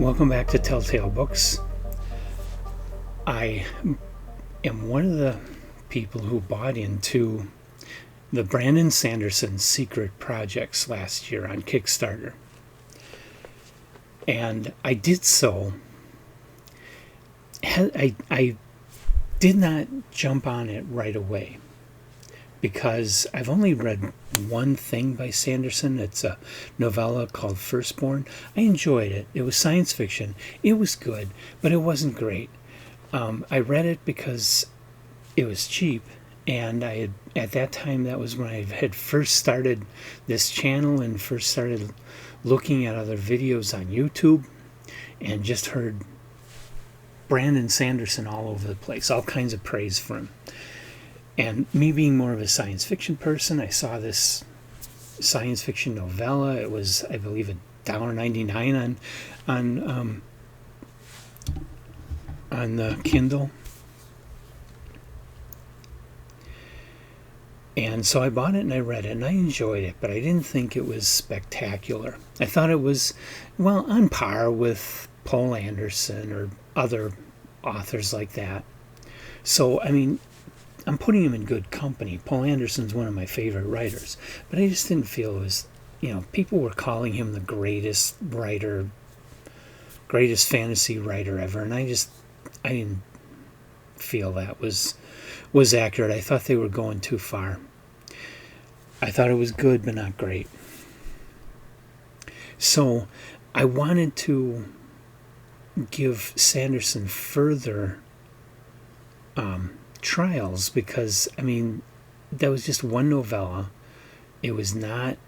Welcome back to Telltale Books. I am one of the people who bought into the Brandon Sanderson secret projects last year on Kickstarter. And I did so. I did not jump on it right away because I've only read one thing by Sanderson. It's a novella called Firstborn. I enjoyed it. It was science fiction. It was good, but it wasn't great. I read it because it was cheap, and I had, at that time, that was when I had first started this channel and first started looking at other videos on YouTube, and just heard Brandon Sanderson all over the place, all kinds of praise for him. And me being more of a science fiction person, I saw this science fiction novella. It was, I believe, $1.99 on the Kindle. And so I bought it and I read it and I enjoyed it, but I didn't think it was spectacular. I thought it was, well, on par with Poul Anderson or other authors like that. So, I mean, I'm putting him in good company. Poul Anderson's one of my favorite writers, but I just didn't feel it was, people were calling him the greatest writer, greatest fantasy writer ever, and I didn't feel that was accurate. I thought they were going too far. I thought it was good, but not great. So I wanted to give Sanderson further trials because, I mean, that was just one novella. It was not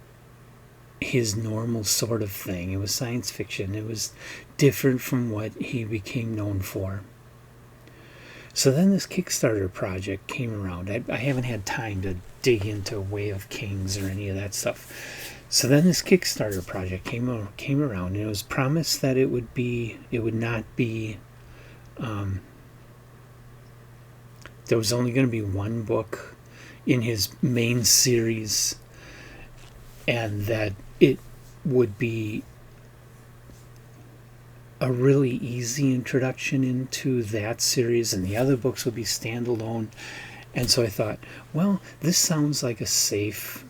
his normal sort of thing. It was science fiction. It was different from what he became known for. So then this Kickstarter project came around. I haven't had time to dig into Way of Kings or any of that stuff. So then this Kickstarter project came around, and it was promised that it would not be, there was only going to be one book in his main series, and that it would be a really easy introduction into that series, and the other books would be standalone. And so I thought, well, this sounds like a safe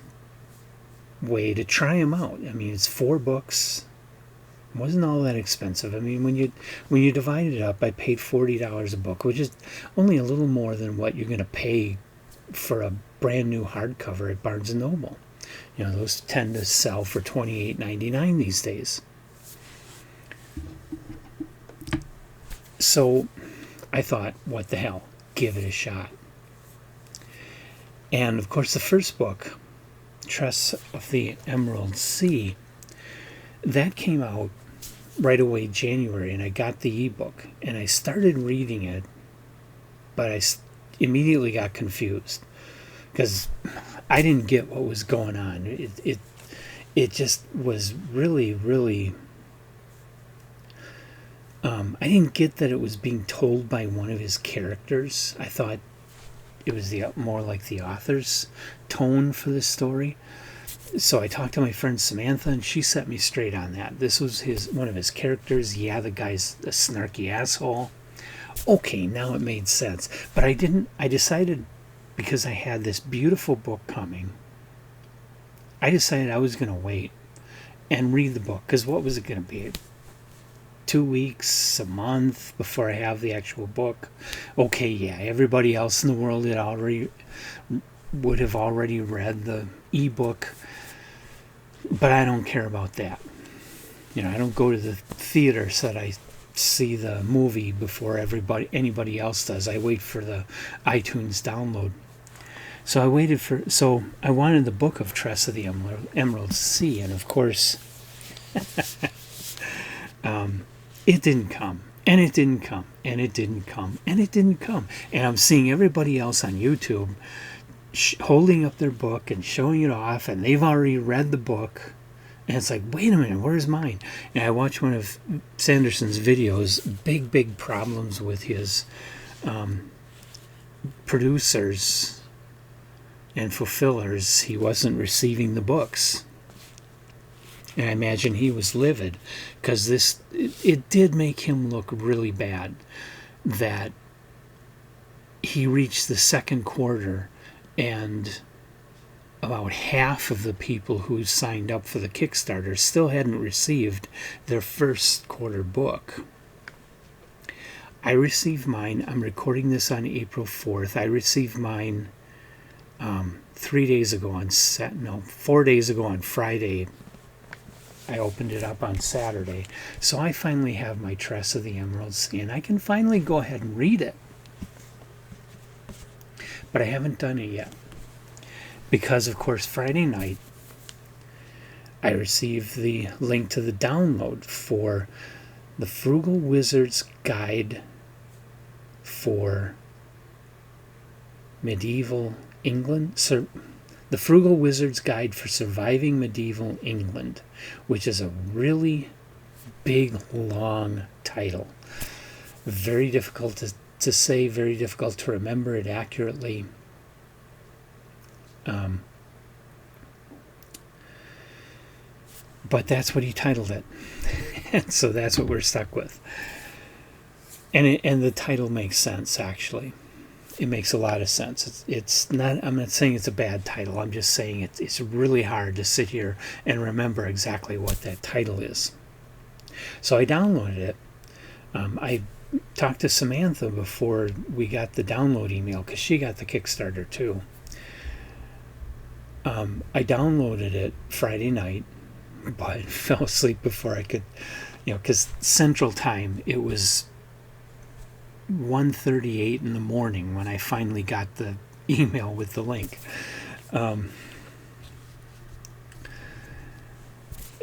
way to try them out. I mean, it's 4 books. It wasn't all that expensive. I mean, when you divide it up, I paid $40 a book, which is only a little more than what you're going to pay for a brand new hardcover at Barnes and Noble. Those tend to sell for $28.99 these days. So I thought, what the hell, give it a shot. And of course the first book, Tress of the Emerald Sea, that came out right away January, and I got the ebook and I started reading it, but I immediately got confused because I didn't get what was going on. It just was really, really... I didn't get that it was being told by one of his characters. I thought it was more like the author's tone for the story. So I talked to my friend Samantha, and she set me straight on that. This was one of his characters. Yeah, the guy's a snarky asshole. Okay, now it made sense. But I decided, because I had this beautiful book coming, I decided I was going to wait and read the book. Because what was it going to be? 2 weeks, a month before I have the actual book. Okay, yeah, everybody else in the world would have already read the ebook, but I don't care about that. I don't go to the theater so that I see the movie before anybody else does. I wait for the iTunes download. So I wanted the book of Tress of the Emerald Sea, and of course it didn't come, and it didn't come, and it didn't come, and it didn't come. And I'm seeing everybody else on YouTube holding up their book and showing it off, and they've already read the book. And it's like, wait a minute, where's mine? And I watched one of Sanderson's videos, big problems with his producers and fulfillers. He wasn't receiving the books. And I imagine he was livid because it did make him look really bad that he reached the second quarter and about half of the people who signed up for the Kickstarter still hadn't received their first quarter book. I received mine. I'm recording this on April 4th. I received mine 4 days ago on Friday. I opened it up on Saturday. So I finally have my Tress of the Emeralds, and I can finally go ahead and read it. But I haven't done it yet. Because, of course, Friday night, I received the link to the download for the Frugal Wizard's Guide for Medieval England. The Frugal Wizard's Guide for Surviving Medieval England, which is a really big, long title. Very difficult to say, very difficult to remember it accurately. But that's what he titled it. And so that's what we're stuck with. And the title makes sense, actually. It makes a lot of sense. It's not. I'm not saying it's a bad title. I'm just saying it's really hard to sit here and remember exactly what that title is. So I downloaded it. I talked to Samantha before we got the download email because she got the Kickstarter too. I downloaded it Friday night, but fell asleep before I could, because Central Time, it was 1:38 in the morning when I finally got the email with the link.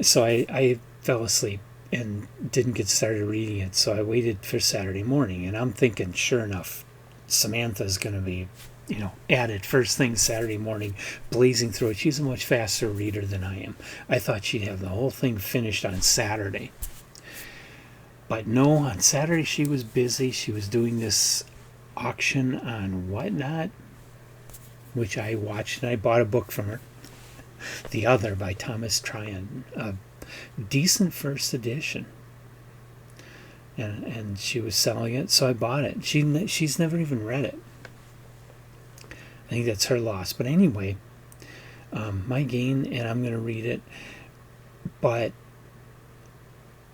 So I fell asleep and didn't get started reading it, so I waited for Saturday morning, and I'm thinking, sure enough, Samantha's going to be at it first thing Saturday morning, blazing through it. She's a much faster reader than I am. I thought she'd have the whole thing finished on Saturday. But no, on Saturday she was busy. She was doing this auction on Whatnot, which I watched, and I bought a book from her. The Other by Thomas Tryon. A decent first edition. And she was selling it, so I bought it. She's never even read it. I think that's her loss. But anyway, my gain, and I'm going to read it. But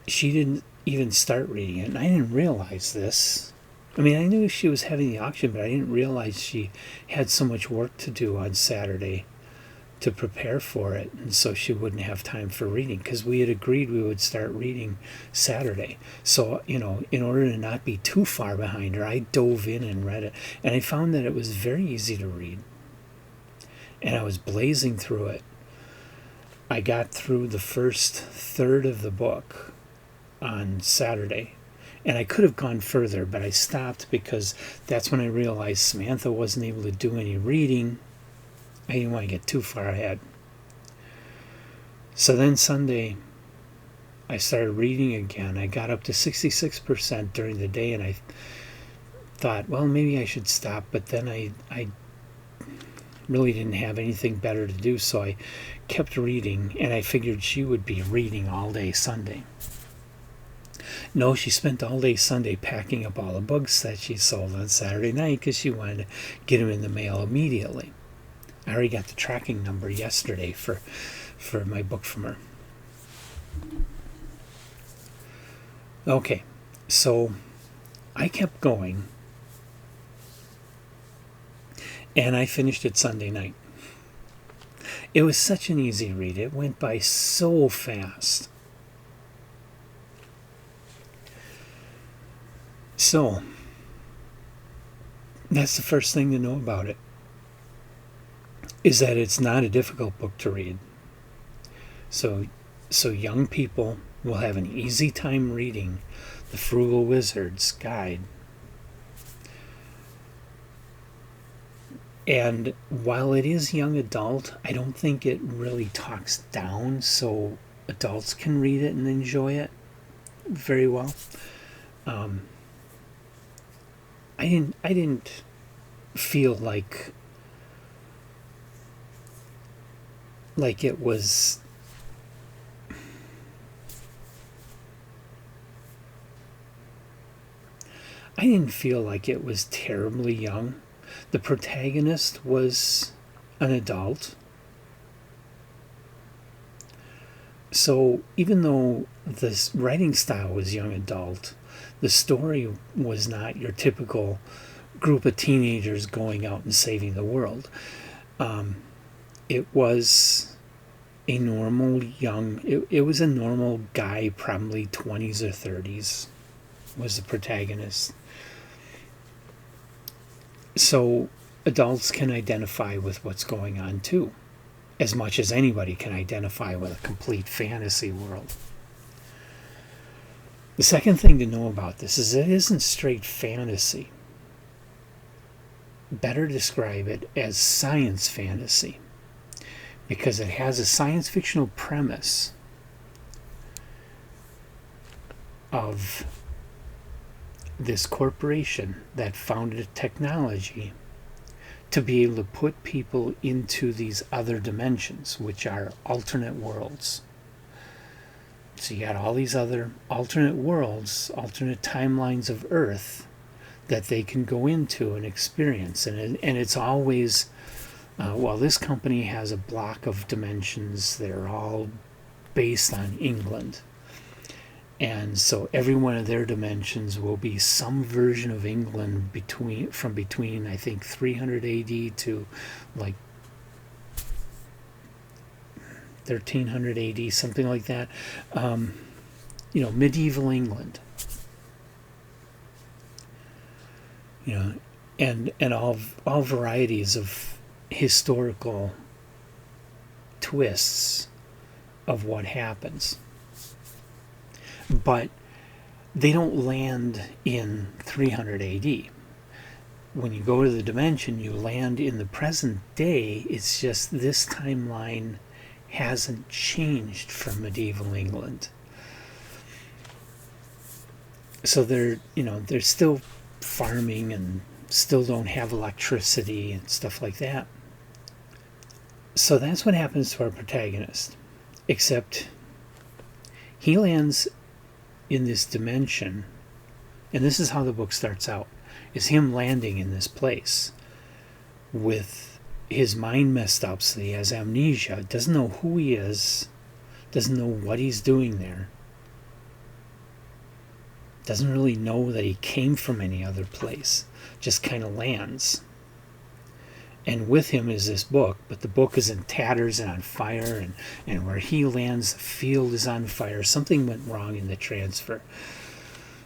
she didn't even start reading it, and I didn't realize this. I mean, I knew she was having the auction, but I didn't realize she had so much work to do on Saturday to prepare for it, and so she wouldn't have time for reading, because we had agreed we would start reading Saturday. So, in order to not be too far behind her, I dove in and read it, and I found that it was very easy to read, and I was blazing through it. I got through the first third of the book on Saturday, and I could have gone further, but I stopped because that's when I realized Samantha wasn't able to do any reading. I didn't want to get too far ahead. So then Sunday, I started reading again. I got up to 66% during the day, and I thought, well, maybe I should stop, but then I really didn't have anything better to do, so I kept reading, and I figured she would be reading all day Sunday. No, she spent all day Sunday packing up all the books that she sold on Saturday night because she wanted to get them in the mail immediately. I already got the tracking number yesterday for my book from her. Okay, so I kept going, and I finished it Sunday night. It was such an easy read. It went by so fast. So, that's the first thing to know about it, is that it's not a difficult book to read. So young people will have an easy time reading The Frugal Wizard's Guide. And while it is young adult, I don't think it really talks down, so adults can read it and enjoy it very well. I didn't feel like it was I didn't feel like it was terribly young. The protagonist was an adult. So even though the writing style was young adult, the story was not your typical group of teenagers going out and saving the world. It was a normal young, it was a normal guy, probably 20s or 30s, was the protagonist. So adults can identify with what's going on too, as much as anybody can identify with a complete fantasy world. The second thing to know about this is it isn't straight fantasy. Better describe it as science fantasy, because it has a science fictional premise of this corporation that founded a technology to be able to put people into these other dimensions, which are alternate worlds. So you got all these other alternate worlds, alternate timelines of Earth that they can go into and experience. And it's always, well, this company has a block of dimensions that are all based on England. And so every one of their dimensions will be some version of England from between I think 300 AD to like 1300 AD, something like that. Medieval England. And all varieties of historical twists of what happens. But they don't land in 300 AD. When you go to the dimension, you land in the present day. It's just this timeline hasn't changed from medieval England. So they're still farming and still don't have electricity and stuff like that. So that's what happens to our protagonist. Except he lands in this dimension, and this is how the book starts out, is him landing in this place with his mind messed up, so he has amnesia, doesn't know who he is, doesn't know what he's doing there, doesn't really know that he came from any other place, just kind of lands. And with him is this book, but the book is in tatters and on fire, and where he lands, the field is on fire. Something went wrong in the transfer.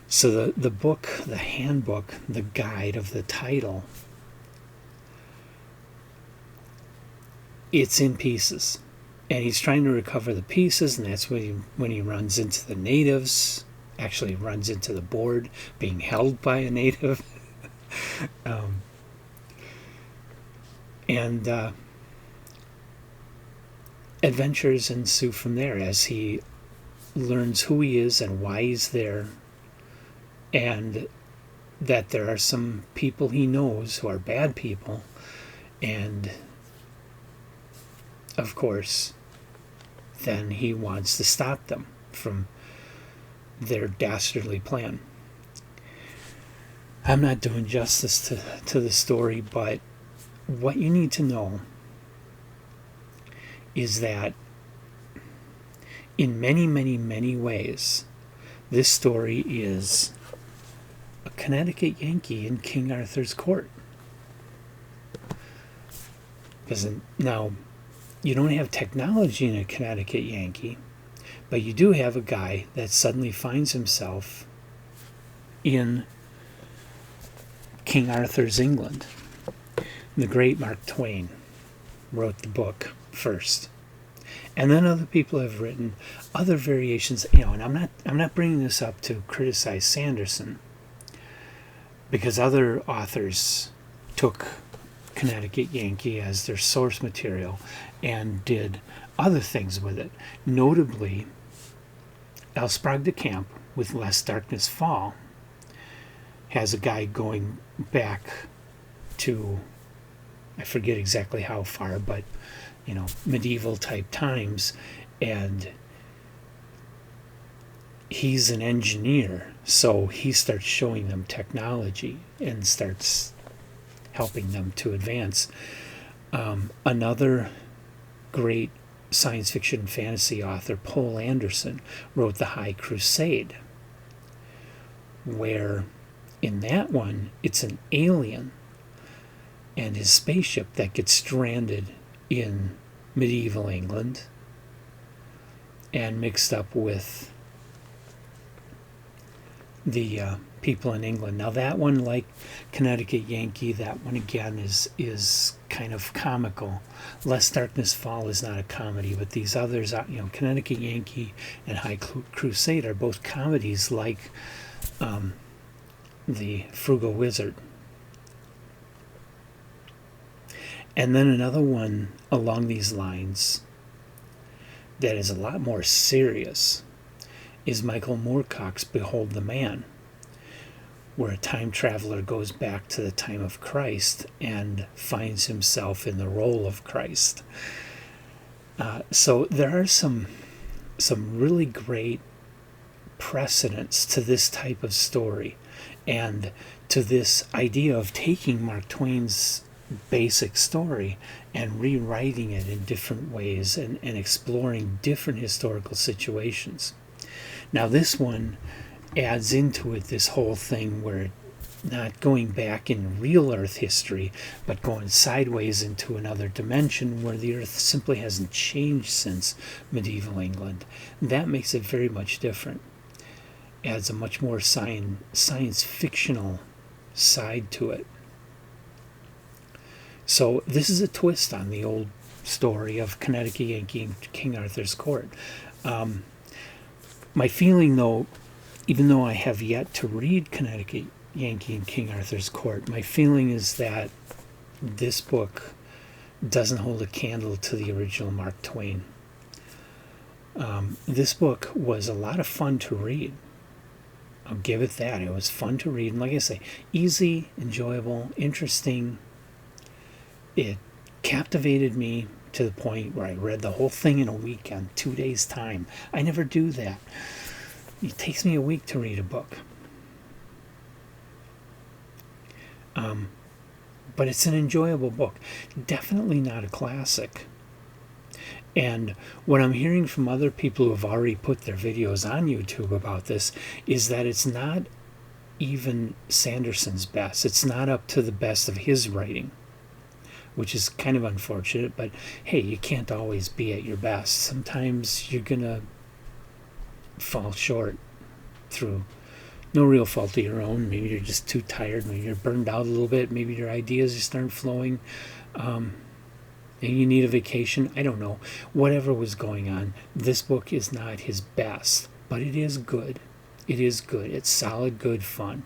So the book, the handbook, the guide of the title, it's in pieces. And he's trying to recover the pieces, and that's when he runs into the natives, actually runs into the board being held by a native. And adventures ensue from there as he learns who he is and why he's there, and that there are some people he knows who are bad people, and of course then he wants to stop them from their dastardly plan. I'm not doing justice to the story, but what you need to know is that in many, many, many ways, this story is a Connecticut Yankee in King Arthur's court. Because now, you don't have technology in a Connecticut Yankee, but you do have a guy that suddenly finds himself in King Arthur's England. The great Mark Twain wrote the book first, and then other people have written other variations. And I'm not bringing this up to criticize Sanderson, because other authors took Connecticut Yankee as their source material and did other things with it. Notably, L. Sprague de Camp with Lest Darkness Fall has a guy going back to, I forget exactly how far, but medieval type times, and he's an engineer, so he starts showing them technology and starts helping them to advance. Another great science fiction fantasy author, Paul Anderson, wrote The High Crusade, where in that one it's an alien and his spaceship that gets stranded in medieval England and mixed up with the people in England. Now that one, like Connecticut Yankee, that one again is kind of comical. Lest Darkness Fall is not a comedy, but these others, Connecticut Yankee and High Crusade are both comedies, like the Frugal Wizard. And then another one along these lines that is a lot more serious is Michael Moorcock's Behold the Man, where a time traveler goes back to the time of Christ and finds himself in the role of Christ. So there are some really great precedents to this type of story and to this idea of taking Mark Twain's basic story and rewriting it in different ways and exploring different historical situations. Now this one adds into it this whole thing where not going back in real Earth history, but going sideways into another dimension where the Earth simply hasn't changed since medieval England. That makes it very much different. Adds a much more science fictional side to it. So this is a twist on the old story of Connecticut Yankee and King Arthur's Court. My feeling, though, even though I have yet to read Connecticut Yankee and King Arthur's Court, my feeling is that this book doesn't hold a candle to the original Mark Twain. This book was a lot of fun to read. I'll give it that. It was fun to read. And like I say, easy, enjoyable, interesting. It captivated me to the point where I read the whole thing in a weekend, 2 days' time. I never do that. It takes me a week to read a book. But it's an enjoyable book. Definitely not a classic. And what I'm hearing from other people who have already put their videos on YouTube about this is that it's not even Sanderson's best. It's not up to the best of his writing, which is kind of unfortunate. But hey, you can't always be at your best. Sometimes you're going to fall short through no real fault of your own. Maybe you're just too tired. Maybe you're burned out a little bit. Maybe your ideas just aren't flowing. And you need a vacation. I don't know. Whatever was going on, this book is not his best, but it is good. It is good. It's solid, good fun.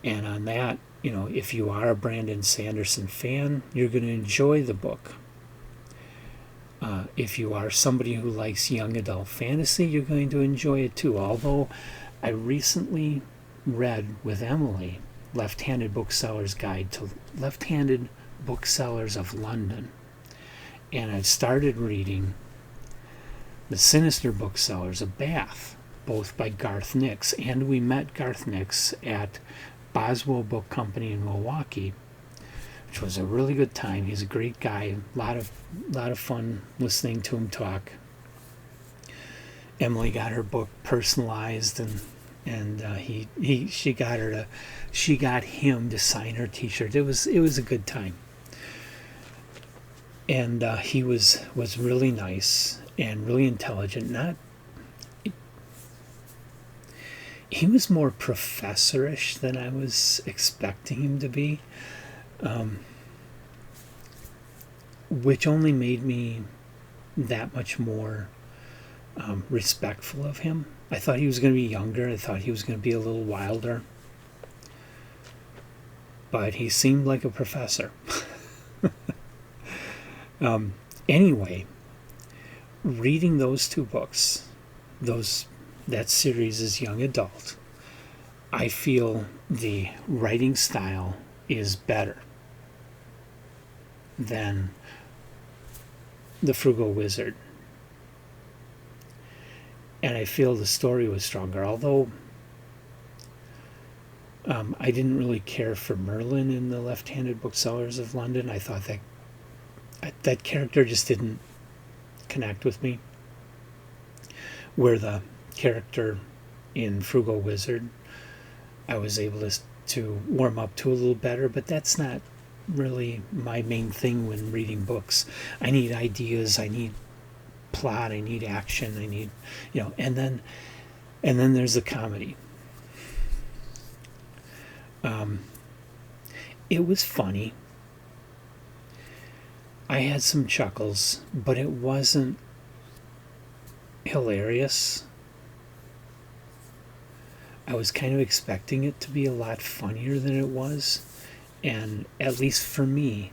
And on that, if you are a Brandon Sanderson fan, you're going to enjoy the book. If you are somebody who likes young adult fantasy, you're going to enjoy it too. Although I recently read with Emily Left-Handed Bookseller's Guide to Left-Handed Booksellers of London, and I've started reading The Sinister Booksellers of Bath, both by Garth Nix, and we met Garth Nix at Boswell Book Company in Milwaukee, which was a really good time. He's a great guy. A lot of fun listening to him talk. Emily got her book personalized, and she got him to sign her T-shirt. It was a good time. And he was really nice and really intelligent. He was more professorish than I was expecting him to be, which only made me that much more respectful of him. I thought he was going to be younger. I thought he was going to be a little wilder. But he seemed like a professor. Anyway, reading those two books, that series is young adult, I feel the writing style is better than The Frugal Wizard. and I feel the story was stronger. Although I didn't really care for Merlin in the Left-Handed Booksellers of London. I thought that character just didn't connect with me. Where the character in Frugal Wizard, I was able to warm up to a little better, but that's not really my main thing when reading books. I need ideas, I need plot, I need action, I need, and then there's the comedy. It was funny. I had some chuckles, but it wasn't hilarious. I was kind of expecting it to be a lot funnier than it was, and at least for me,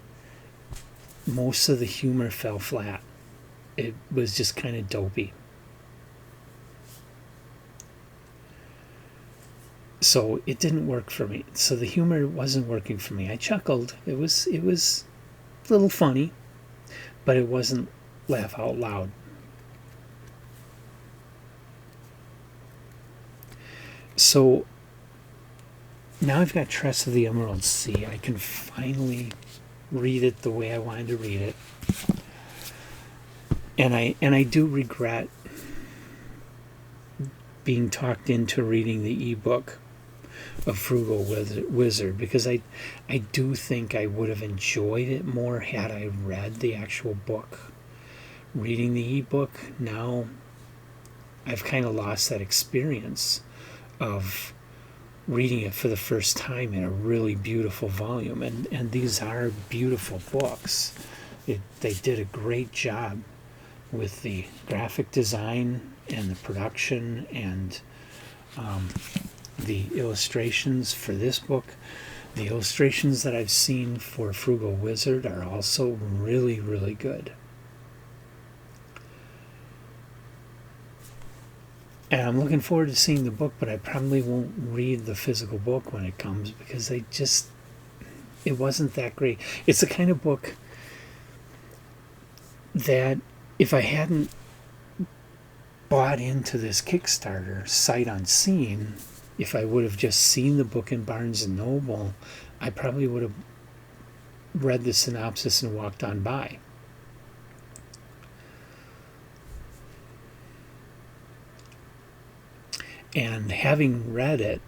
most of the humor fell flat. It was just kind of dopey. So it didn't work for me. So the humor wasn't working for me. I chuckled. It was a little funny, but it wasn't laugh out loud. So now I've got Tress of the Emerald Sea. I can finally read it the way I wanted to read it. And I do regret being talked into reading the ebook of Frugal Wizard, because I do think I would have enjoyed it more had I read the actual book. Reading the ebook, now I've kind of lost that experience of reading it for the first time in a really beautiful volume. And these are beautiful books. They did a great job with the graphic design and the production and the illustrations for this book. The illustrations that I've seen for Frugal Wizard are also really, really good. And I'm looking forward to seeing the book, but I probably won't read the physical book when it comes, because it wasn't that great. It's the kind of book that if I hadn't bought into this Kickstarter sight unseen, if I would have just seen the book in Barnes & Noble, I probably would have read the synopsis and walked on by. And having read it,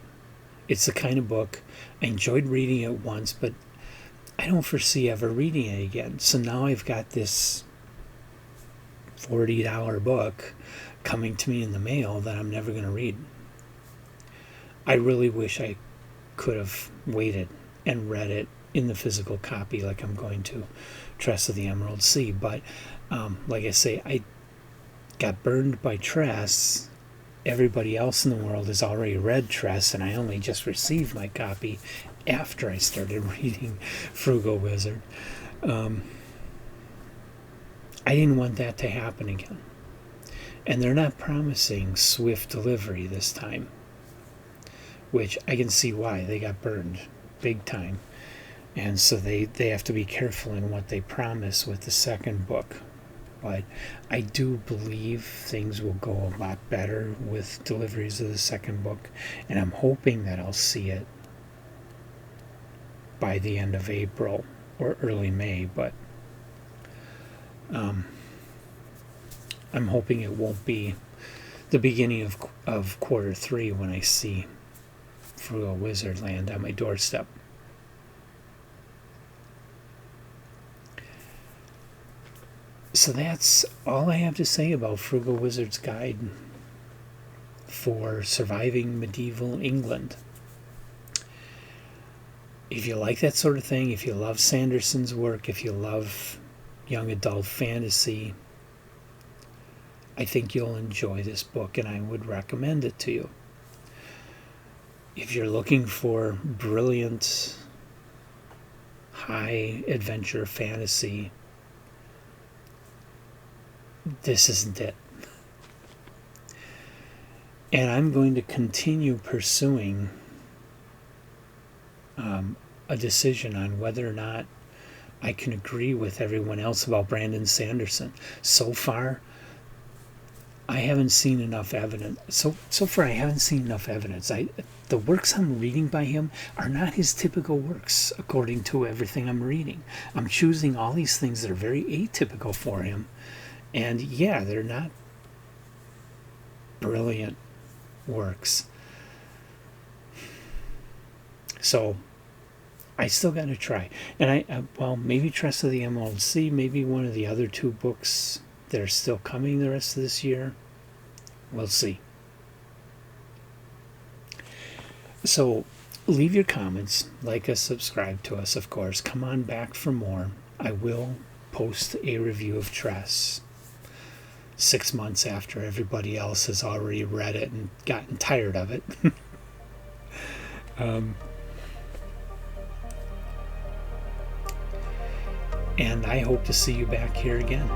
it's the kind of book I enjoyed reading it once, but I don't foresee ever reading it again. So now I've got this $40 book coming to me in the mail that I'm never going to read. I really wish I could have waited and read it in the physical copy like I'm going to Tress of the Emerald Sea. But like I say, I got burned by Tress. Everybody else in the world has already read Tress, and I only just received my copy after I started reading Frugal Wizard. I didn't want that to happen again. And they're not promising swift delivery this time, which I can see why. They got burned big time. And so they have to be careful in what they promise with the second book. But I do believe things will go a lot better with deliveries of the second book. And I'm hoping that I'll see it by the end of April or early May. But I'm hoping it won't be the beginning of quarter 3 when I see Frugal Wizard land on my doorstep. So that's all I have to say about Frugal Wizard's Guide for Surviving Medieval England. If you like that sort of thing, if you love Sanderson's work, if you love young adult fantasy, I think you'll enjoy this book, and I would recommend it to you. If you're looking for brilliant, high adventure fantasy, this isn't it. And I'm going to continue pursuing a decision on whether or not I can agree with everyone else about Brandon Sanderson. So far, I haven't seen enough evidence. So far, I haven't seen enough evidence. The works I'm reading by him are not his typical works, according to everything I'm reading. I'm choosing all these things that are very atypical for him, and yeah, they're not brilliant works. So I still got to try. And well, maybe Trust of the Emerald Sea, maybe one of the other two books that are still coming the rest of this year. We'll see. So leave your comments, like us, subscribe to us, of course. Come on back for more. I will post a review of Tress 6 months after everybody else has already read it and gotten tired of it. And I hope to see you back here again.